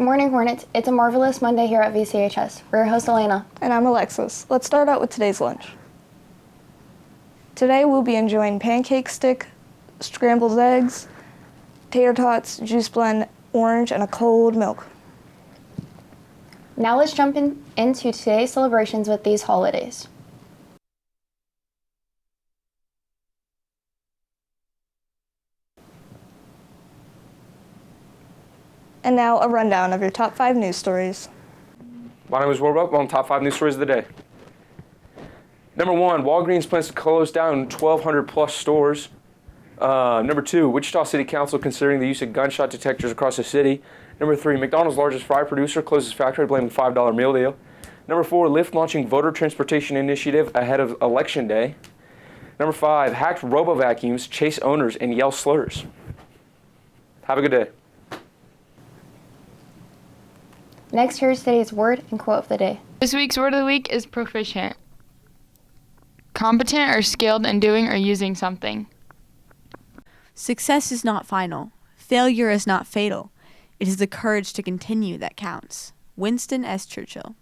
Good morning, Hornets. It's a marvelous Monday here at VCHS. We're your host, Elena. And I'm Alexis. Let's start out with today's lunch. Today we'll be enjoying pancake stick, scrambled eggs, tater tots, juice blend, orange, and a cold milk. Now let's jump into today's celebrations with these holidays. And now a rundown of your top 5 news stories. My name is Warbuck. On top 5 news stories of the day. Number 1, Walgreens plans to close down 1,200 plus stores. Number 2, Wichita City Council considering the use of gunshot detectors across the city. Number 3, McDonald's largest fry producer closes factory blaming $5 meal deal. Number 4, Lyft launching voter transportation initiative ahead of Election Day. Number 5, hacked robo-vacummes chase owners and yell slurs. Have a good day. Next, here's today's word and quote of the day. This week's word of the week is proficient. Competent or skilled in doing or using something. Success is not final. Failure is not fatal. It is the courage to continue that counts. Winston S. Churchill.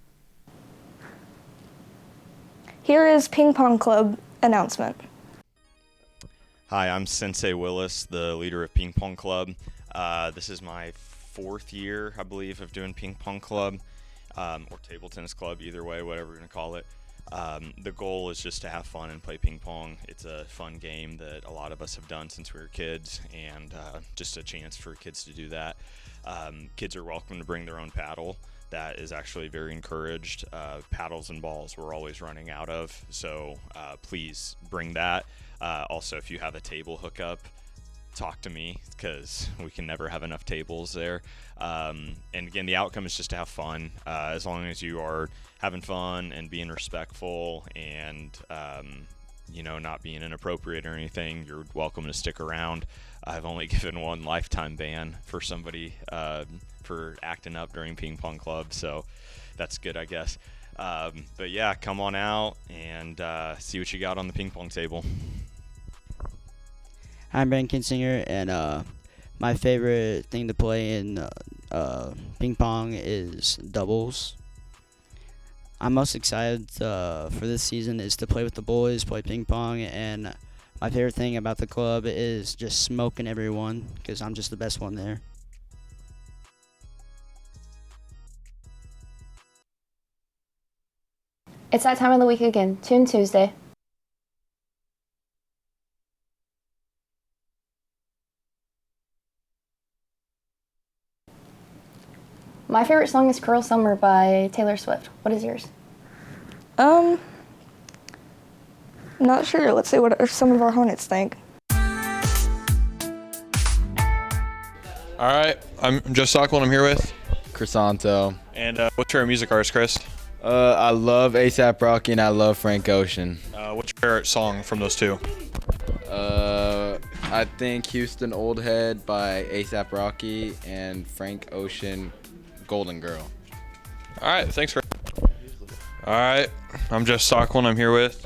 Here is Pingpong Club announcement. Hi, I'm Sensei Willis, the leader of Pingpong Club. This is my 4th year, I believe, of doing Pingpong Club, or table tennis club, either way, whatever we're going to call it. The goal is just to have fun and play ping pong. It's a fun game that a lot of us have done since we were kids, and just a chance for kids to do that. Kids are welcome to bring their own paddle. That is actually very encouraged. Paddles and balls we're always running out of, so please bring that. Also, if you have a table hookup, talk to me, because we can never have enough tables there. And again, the outcome is just to have fun. As long as you are having fun and being respectful and not being inappropriate or anything, you're welcome to stick around. I've only given 1 lifetime ban for somebody for acting up during Ping Pong Club, so that's good, I guess. But yeah, come on out and see what you got on the ping pong table. I'm Ben Kinsinger, and my favorite thing to play in ping pong is doubles. I'm most excited for this season is to play with the boys, play ping pong, and my favorite thing about the club is just smoking everyone, because I'm just the best one there. It's that time of the week again, Tune Tuesday. My favorite song is Cruel Summer by Taylor Swift. What is yours? Not sure. Let's see what some of our Hornets think. All right, I'm Joe Stockwell, I'm here with Crisanto. And what's your music artist, Chris? I love A$AP Rocky and I love Frank Ocean. What's your favorite song from those two? I think Houston Old Head by A$AP Rocky and Frank Ocean Golden Girl. All right, thanks, Chris. All right, I'm Jeff Stockwell, I'm here with.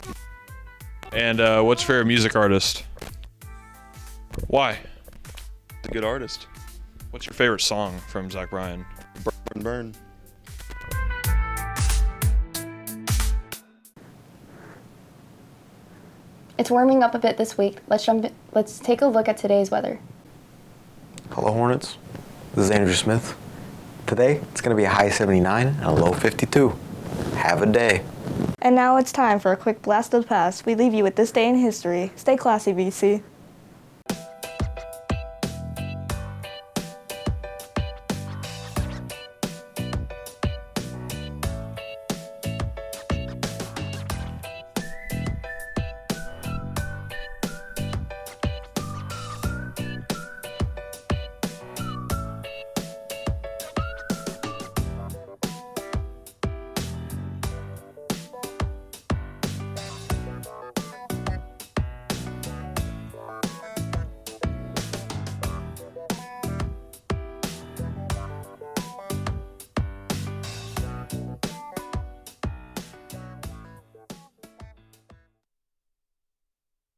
And what's your favorite music artist? Why? A good artist. What's your favorite song from Zach Bryan? Burn. It's warming up a bit this week. Let's take a look at today's weather. Hello, Hornets. This is Andrew Smith. Today, it's going to be a high 79 and a low 52. Have a day. And now it's time for a quick blast of the past. We leave you with this day in history. Stay classy, VC.